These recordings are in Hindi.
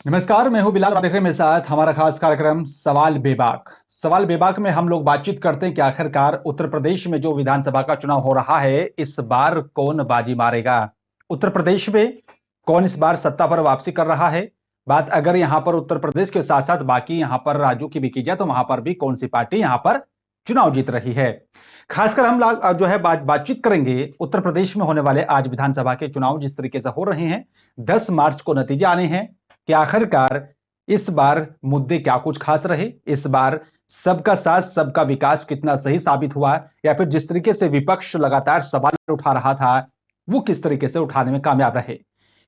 नमस्कार, मैं हूं बिलाल। आप देख रहे हैं मेरे साथ हमारा खास कार्यक्रम सवाल बेबाक। सवाल बेबाक में हम लोग बातचीत करते हैं कि आखिरकार उत्तर प्रदेश में जो विधानसभा का चुनाव हो रहा है, इस बार कौन बाजी मारेगा। उत्तर प्रदेश में कौन इस बार सत्ता पर वापसी कर रहा है। बात अगर यहां पर उत्तर प्रदेश के साथ साथ बाकी यहां पर राज्यों की भी की जाए तो वहां पर भी कौन सी पार्टी यहां पर चुनाव जीत रही है। खासकर हम लोग जो है बातचीत करेंगे उत्तर प्रदेश में होने वाले आज विधानसभा के चुनाव जिस तरीके से हो रहे हैं। 10 मार्च को नतीजे आने हैं कि आखिरकार इस बार मुद्दे क्या कुछ खास रहे। इस बार सबका साथ सबका विकास कितना सही साबित हुआ, या फिर जिस तरीके से विपक्ष लगातार सवाल उठा रहा था वो किस तरीके से उठाने में कामयाब रहे।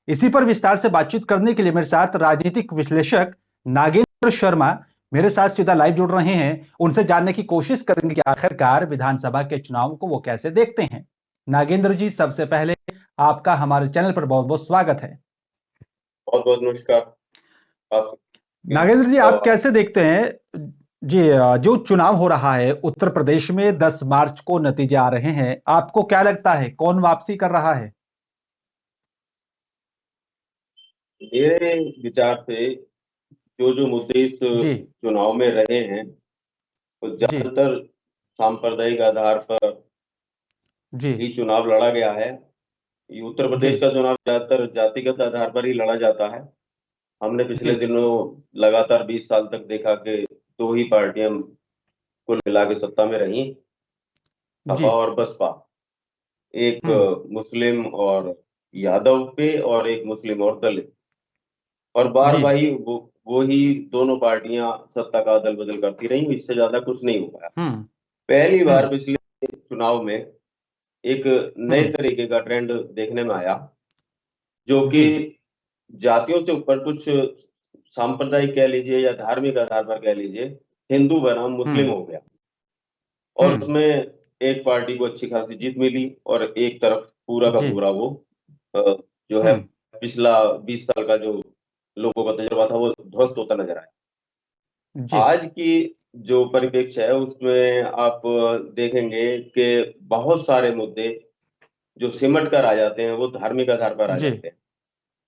इसी पर विस्तार से बातचीत करने के लिए मेरे साथ राजनीतिक विश्लेषक नागेंद्र शर्मा मेरे साथ सीधा लाइव जुड़ रहे हैं। उनसे जानने की कोशिश करेंगे कि आखिरकार विधानसभा के चुनाव को वो कैसे देखते हैं। नागेंद्र जी, सबसे पहले आपका हमारे चैनल पर बहुत बहुत स्वागत है। बहुत बहुत नमस्कार आपके। नागेंद्र जी, आप और कैसे देखते हैं जी, जो चुनाव हो रहा है उत्तर प्रदेश में 10 मार्च को नतीजे आ रहे हैं, आपको क्या लगता है कौन वापसी कर रहा है। मेरे विचार से जो जो मुद्दे इस जी। चुनाव में रहे हैं वो जी। ज्यादातर सांप्रदायिक आधार पर जी। ही चुनाव लड़ा गया है। ये उत्तर जी। प्रदेश का चुनाव ज्यादातर जातिगत आधार पर ही लड़ा जाता है। हमने पिछले जी। दिनों लगातार 20 साल तक देखा कि दो ही पार्टियां कुल मिला के सत्ता में रही, जी। सपा और बसपा। एक हम्म। मुस्लिम और यादव पे और एक मुस्लिम और दलित। और बार जी। बार ही वो ही दोनों पार्टियां सत्ता का अदल बदल करती रही, इससे ज्यादा कुछ नहीं हो पाया। हम्म। पहली बार हम्म। पिछले चुनाव में एक नए हम्म। तरीके का ट्रेंड देखने में आया, जो कि जी। जातियों से ऊपर कुछ सांप्रदायिक कह लीजिए या धार्मिक आधार पर कह लीजिए, हिंदू बनाम मुस्लिम हम्म। हो गया। और हम्म। उसमें एक पार्टी को अच्छी खासी जीत मिली और एक तरफ पूरा का जी। पूरा वो अ, जो है हम्म। पिछला 20 साल का जो लोगों का तजुर्बा था वो ध्वस्त होता नजर आया। जी। आज की जो परिप्रेक्ष्य है उसमें आप देखेंगे कि बहुत सारे मुद्दे जो सिमट कर आ जाते हैं वो धार्मिक आधार पर आ जी। जाते हैं।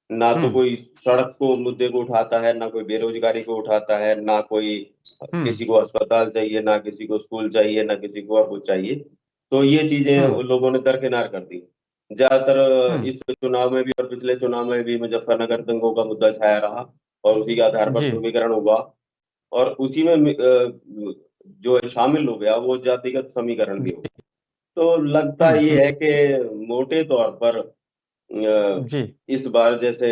ना तो हम्म। कोई सड़क को मुद्दे को उठाता है, ना कोई बेरोजगारी को उठाता है, ना कोई हम्म। किसी को अस्पताल चाहिए, ना किसी को स्कूल चाहिए, ना किसी को और कुछ चाहिए। तो ये चीजें हम्म। उन लोगों ने दरकिनार कर दी। ज्यादातर हम्म। इस चुनाव में भी और पिछले चुनाव में भी मुजफ्फरनगर दंगों का मुद्दा छाया रहा और उसी के आधार पर जी। ध्रुवीकरण हुआ। और उसी में जो है शामिल हो गया वो जातिगत समीकरण भी हो जी। गया। तो लगता हम्म। ये है कि मोटे तौर पर जी। इस बार जैसे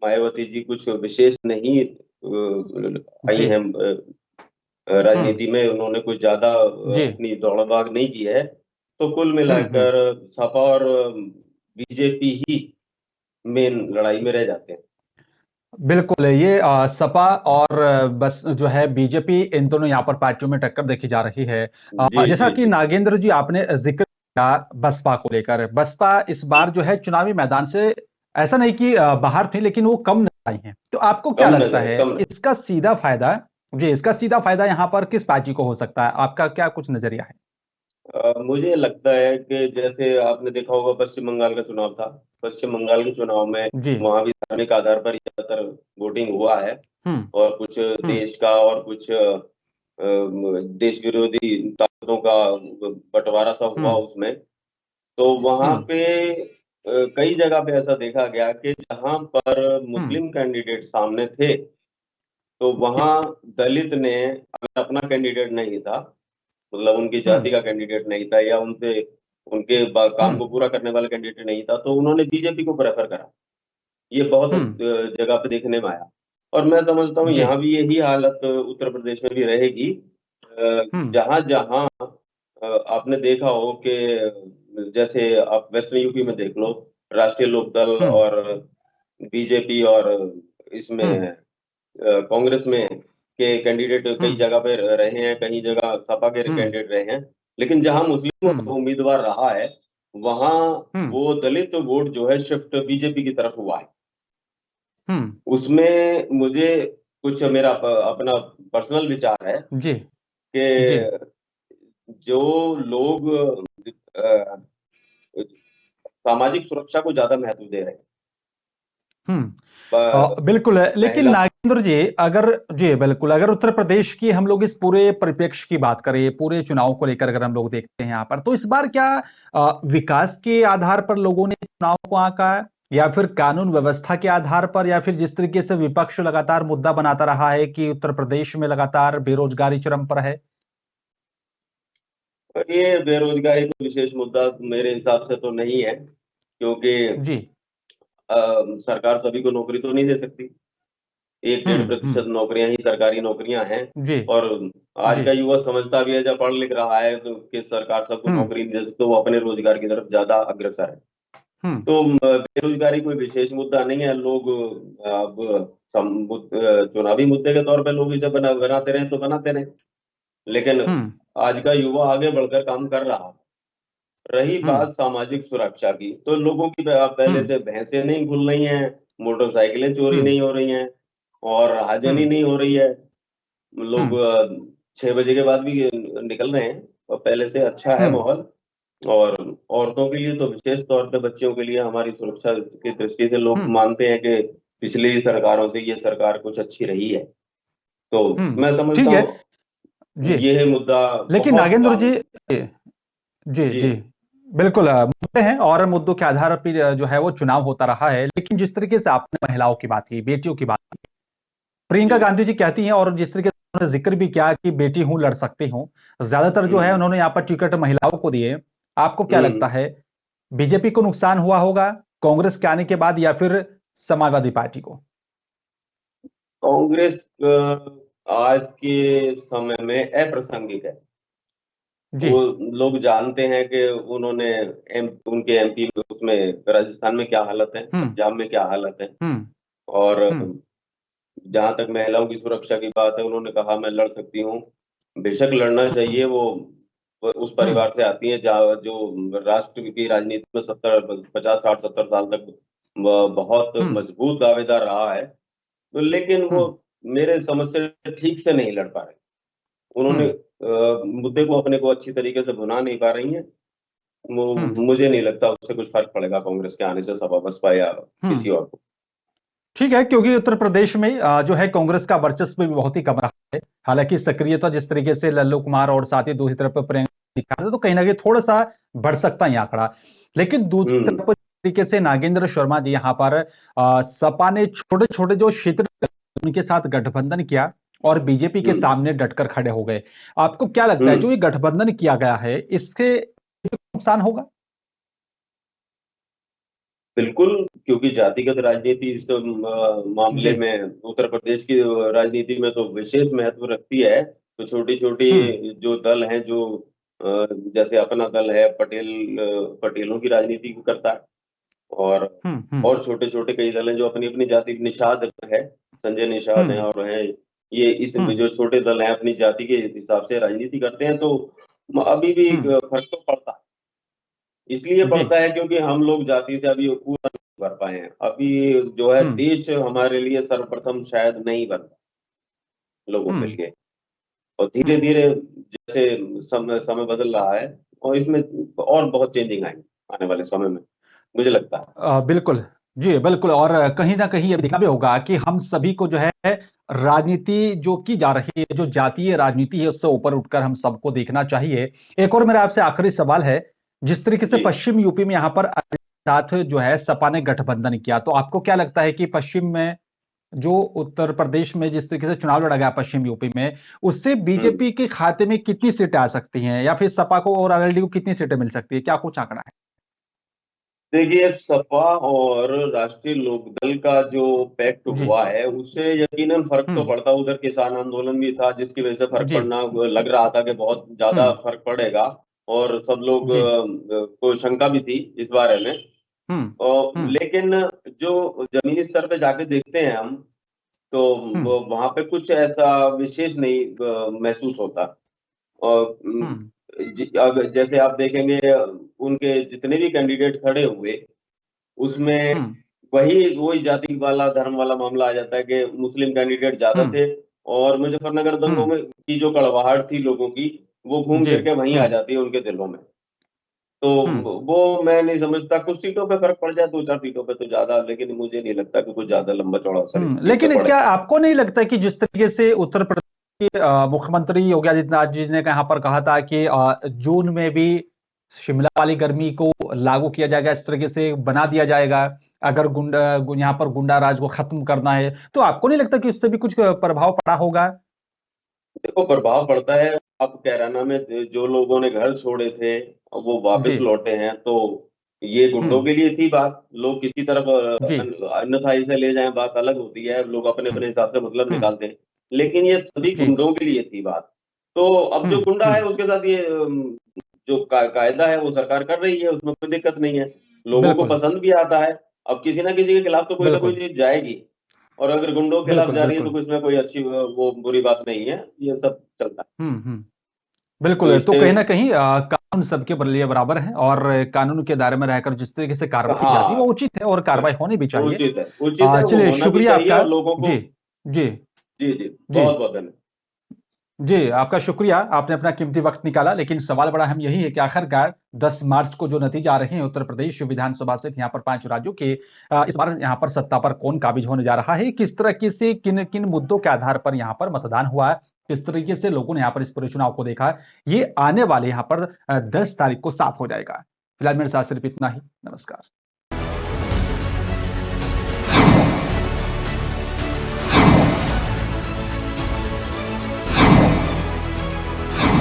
मायावती जी कुछ विशेष नहीं आई जी। हैं हम्म। राजनीति में, उन्होंने कुछ ज्यादा जी। अपनी दौड़-भाग नहीं की है। तो कुल हम्म। मिलाकर सपा और बीजेपी ही मेन लड़ाई में रह जाते हैं। बिल्कुल, ये सपा और बस जो है बीजेपी, इन दोनों यहाँ पर पार्टियों में टक्कर देखी जा रही है। जी, जैसा जी, कि जी। नागेंद्र जी आपने जिक्र किया बसपा को लेकर, बसपा इस बार जो है चुनावी मैदान से ऐसा नहीं कि बाहर थी, लेकिन वो कम नजर आई हैं। तो आपको क्या लगता है कम नज़र। इसका सीधा फायदा, जी इसका सीधा फायदा यहाँ पर किस पार्टी को हो सकता है, आपका क्या कुछ नजरिया है। मुझे लगता है कि जैसे आपने देखा होगा पश्चिम बंगाल का चुनाव था। पश्चिम बंगाल के चुनाव में जी। वहाँ भी धार्मिक आधार पर ही ज़्यादातर वोटिंग हुआ है हम्म। और कुछ हम्म। देश का और कुछ देश विरोधी ताकतों का बँटवारा सा हुआ हम्म। उसमें। तो वहाँ हम्म। पे कई जगह पे ऐसा देखा गया कि जहाँ पर हम्म। मुस्लिम कैंडिडेट सामने थे, तो जी। वहाँ दलित ने अगर अपना कैंडिडेट नहीं था, मतलब उनकी हम्म। जाति का कैंडिडेट नहीं था या उनसे उनके काम हम्म। को पूरा करने वाला कैंडिडेट नहीं था, तो उन्होंने बीजेपी को प्रेफ़र करा। ये बहुत हम्म। जगह पे देखने में आया और मैं समझता हूँ जी। यहाँ भी यही हालत उत्तर प्रदेश में भी रहेगी। हम्म। जहाँ-जहाँ आपने देखा हो कि जैसे आप वेस्टर्न यूपी में देख लो, राष्ट्रीय लोकदल हम्म। और बीजेपी और इसमें हम्म। कांग्रेस में के कैंडिडेट कई हम्म। जगह पे रहे हैं, कई जगह सपा के हम्म। कैंडिडेट रहे हैं। लेकिन जहाँ मुस्लिम हुँ, उम्मीदवार रहा है, वहाँ हुँ, वो दलित वोट जो है शिफ्ट बीजेपी की तरफ हुआ है। हुँ, उसमें मुझे कुछ मेरा अपना पर्सनल विचार है जी, जी, कि जो लोग अ, सामाजिक सुरक्षा को ज़्यादा महत्व दे रहे हैं, हम्म। प- बिल्कुल है, लेकिन महिला। नागेंद्र जी, अगर जी बिल्कुल, अगर उत्तर प्रदेश की हम लोग इस पूरे परिप्रेक्ष्य की बात करें, पूरे चुनाव को लेकर अगर हम लोग देखते हैं यहाँ पर, तो इस बार क्या विकास के आधार पर लोगों ने चुनाव को आंका है, या फिर कानून व्यवस्था के आधार पर, या फिर जिस तरीके से विपक्ष लगातार मुद्दा बनाता रहा है कि उत्तर प्रदेश में लगातार बेरोजगारी चरम पर है? ये बेरोजगारी कोई विशेष मुद्दा मेरे हिसाब से तो नहीं है, क्योंकि जी। सरकार सभी को नौकरी तो नहीं दे सकती। 1-1.5% हम्म। नौकरियां ही सरकारी नौकरियां हैं। जी। और आज जी। का युवा समझता भी है, जब पढ़ लिख रहा है तो कि सरकार सबको हम्म। नौकरी नहीं दे सकती, तो वो अपने रोजगार की तरफ ज्यादा अग्रसर है। हम्म। तो बेरोजगारी कोई विशेष मुद्दा नहीं है। लोग अब चुनावी मुद्दे के तौर पे लोग इसे बनाते रहे तो बनाते रहे, लेकिन हम्म। आज का युवा आगे बढ़कर काम कर रहा है। रही हम्म। बात सामाजिक सुरक्षा की, तो लोगों की पहले हम्म। से भैंसें नहीं खुल रही हैं, मोटरसाइकिलें चोरी हम्म। नहीं हो रही हैं, और आगजनी हम्म। नहीं हो रही है। लोग हम्म। 6 बजे के बाद भी निकल रहे हैं, और पहले से अच्छा है हम्म। माहौल। और औरतों के लिए तो विशेष तौर पे, बच्चियों के लिए हमारी सुरक्षा की दृष्टि से लोग हम्म। मानते हैं कि पिछली सरकारों से ये सरकार कुछ अच्छी रही है। तो मैं समझता ठीक है। हूँ जी। ये मुद्दा लेकिन बहुत नागेंद्र काम। जी, जी, जी। जी, बिल्कुल, मुद्दे हैं और मुद्दों के आधार पर जो है वो चुनाव होता रहा है। लेकिन जिस तरीके से आपने महिलाओं की बात की, बेटियों की बात की, प्रियंका जी। गांधी जी कहती हैं, और जिस तरीके से उन्होंने जिक्र भी किया कि बेटी हूं, लड़ सकती हूं, ज्यादातर जो है हम्म। उन्होंने यहाँ पर टिकट महिलाओं को दिए। आपको क्या लगता हम्म। है, बीजेपी को नुकसान हुआ होगा कांग्रेस के आने के बाद, या फिर समाजवादी पार्टी को? कांग्रेस आज के समय में अप्रासंगिक है। जी। वो लोग जानते हैं कि उन्होंने उनके एमपी में, उसमें राजस्थान में क्या हालत है, हम्म। पंजाब में क्या हालत है। हम्म। और हम्म। जहां तक महिलाओं की सुरक्षा की बात है, उन्होंने कहा मैं लड़ सकती हूँ। बेशक लड़ना हम्म। चाहिए। वो उस हम्म। परिवार से आती है जहाँ जो राष्ट्र की राजनीति में 70 50 60 70 साल तक बहुत हम्म। मजबूत दावेदार रहा है। तो लेकिन वो हम्म। मेरे समझ से ठीक से नहीं लड़ पा रहे। उन्होंने हम्म। मुद्दे को अपने को अच्छी तरीके से भुना नहीं पा रही हैं। हम्म। मुझे नहीं लगता उससे कुछ फर्क पड़ेगा कांग्रेस के आने से, सपा बसपा या हम्म। किसी और को। ठीक है, क्योंकि उत्तर प्रदेश में जो है कांग्रेस का वर्चस्व भी बहुत ही कम रहा है। हालांकि सक्रियता जिस तरीके से लल्लू कुमार और साथ ही दूसरी तरफ प्रियंका दिखा रहे थे, तो कहीं ना कहीं थोड़ा सा बढ़ सकता है ये आंकड़ा। लेकिन दूसरी हम्म। तरफ जिस तरीके से नागेंद्र शर्मा जी यहाँ पर सपा ने छोटे छोटे जो क्षेत्र उनके साथ गठबंधन किया और बीजेपी के हम्म। सामने डटकर खड़े हो गए। आपको क्या लगता है, जो हम्म। ये गठबंधन किया गया है, इससे नुकसान होगा? बिल्कुल, क्योंकि जातिगत राजनीति इस मामले जी। में उत्तर प्रदेश की राजनीति में तो विशेष महत्व रखती है। तो हम्म। छोटी-छोटी जो दल हैं, जो जैसे अपना दल है, पटेलों की राजनीति करता है। और हम्म। हम्म। छोटे-छोटे कई दल हैं जो अपनी-अपनी जाति, निषाद है, संजय निषाद हैं हम्म। और हैं। ये इस हम्म। जो छोटे दल हैं अपनी जाति के हिसाब से राजनीति करते हैं, तो अभी भी हम्म। फर्क तो पड़ता है। इसलिए जी। पड़ता है क्योंकि हम लोग जाति से अभी पूरा नहीं भर पाए हैं। अभी जो है हम्म। देश हमारे लिए सर्वप्रथम शायद नहीं बन लोगों के हम्म। लिए। और हम्म। धीरे-धीरे जैसे समय समय बदल रहा है, और इसमें और बहुत चेंजिंग आएँगी आने वाले समय में, मुझे लगता है। बिल्कुल। जी, बिल्कुल, और कहीं न कहीं ये दिखा भी होगा कि हम सभी को जो है राजनीति जो की जा रही है, जो जातीय राजनीति है, उससे ऊपर उठकर हम सबको देखना चाहिए। एक और मेरा आपसे आखिरी सवाल है, जिस तरीके से जी। पश्चिम यूपी में यहाँ पर साथ जो है सपा ने गठबंधन किया, तो आपको क्या लगता है कि पश्चिम में जो उत्तर प्रदेश में जिस तरीके से चुनाव लड़ा गया पश्चिम यूपी में, उससे हुँ। बीजेपी के खाते में कितनी सीटें आ सकती हैं? या फिर सपा को और आरएलडी को कितनी सीटें मिल सकती है? क्या कुछ आंकड़ा है? देखिए, सपा और राष्ट्रीय लोकदल का जो पैक्ट जी। हुआ है, उससे यकीनन फ़र्क तो हुँ। पड़ता। उधर किसान आंदोलन भी था, जिसकी वजह से फ़र्क जी। पड़ना लग रहा था कि बहुत हुँ। ज़्यादा फ़र्क पड़ेगा। और सब लोग जी। को शंका भी थी इस बारे में। हुँ। हुँ। लेकिन जो ज़मीनी स्तर पे जाके देखते हैं हम, तो हुँ। वो वहाँ पे कुछ ऐसा विशेष नहीं महसूस होता। और हुँ। जैसे आप देखेंगे, उनके जितने भी कैंडिडेट खड़े हुए, उसमें हुँ। वही जाति वाला, धर्म वाला मामला आ जाता है कि मुस्लिम कैंडिडेट ज़्यादा हुँ। थे। और मुज़फ्फरनगर हुँ। दंगों में की जो कड़वाहट थी लोगों की, वो घूम जी। फिर के वहीं हुँ। आ जाती है उनके दिलों में। तो हम्म वो मैं नहीं समझता। कुछ सीटों पे फर्क पड़ जाए, 2-4 सीटों पे तो ज्यादा, लेकिन मुझे नहीं लगता कि कुछ ज्यादा लंबा चौड़ा असर इस चीज पे लेकिन क्या पड़ेगा। आपको नहीं लगता कि जिस तरीके से उत्तर प्रदेश के मुख्यमंत्री योगी आदित्यनाथ जी ने यहाँ पर कहा था कि जून में भी शिमला वाली गर्मी को लागू किया जाएगा, इस तरीके से बना दिया जाएगा, अगर यहाँ पर गुंडा राज को खत्म करना है, तो आपको नहीं लगता कि उससे भी कुछ प्रभाव पड़ा होगा? देखो, प्रभाव पड़ता है। अब कैराना में जो लोगों ने घर छोड़े थे, वो जी। वापस लौटे हैं, तो ये गुंडों हम्म के लिए थी बात। लोग किसी तरफ जी। अन्यथा इसे ले जाएं, बात अलग होती है। लोग अपने हम्म अपने हिसाब से मतलब हम्म निकालते हैं, लेकिन ये सभी जी। गुंडों के लिए थी बात। तो अब जो गुंडा है हम्म। उसके साथ ये जो कायदा है वो सरकार कर रही है, उसमें कोई दिक्कत नहीं है। लोगों को बिल्कुल पसंद भी आता है। अब किसी ना किसी के खिलाफ तो कोई ना कोई बिल्कुल चीज जाएगी, और अगर गुंडों के खिलाफ बिल्कुल जा रही है तो बिल्कुल। कुछ इसमें कोई अच्छी वो बुरी बात नहीं है। ये सब चलता है। हम्म। तो बिल्कुल, तो इससे कहीं न कहीं कानून सबके लिए बराबर है और कानून के दायरे में रहकर जिस तरीके से कार्रवाई की जाती है, वो हाँ, उचित है और कार्रवाई होनी भी चाहिए। उचित है, वो चलिए होना भी शुक्रिया चाहिए, आपका। और लोगों को। जी, जी, जी, जी, जी, बहुत-बहुत धन्यवाद। जी, आपका शुक्रिया, आपने अपना कीमती वक़्त निकाला। लेकिन सवाल बड़ा अहम यही है कि आखिरकार 10 मार्च को जो नतीजे आ रहे हैं उत्तर प्रदेश विधानसभा से, यहाँ पर 5 राज्यों के, इस बार यहाँ पर सत्ता पर कौन काबिज होने जा रहा है? किस तरीके से किन-किन मुद्दों के आधार पर यहाँ पर मतदान हुआ है? किस तरीके से लोगों ने यहाँ पर इस पूरे चुनाव को देखा? ये आने वाले यहाँ पर 10 तारीख को साफ हो जाएगा। फिलहाल मेरे साथ सिर्फ इतना ही। नमस्कार।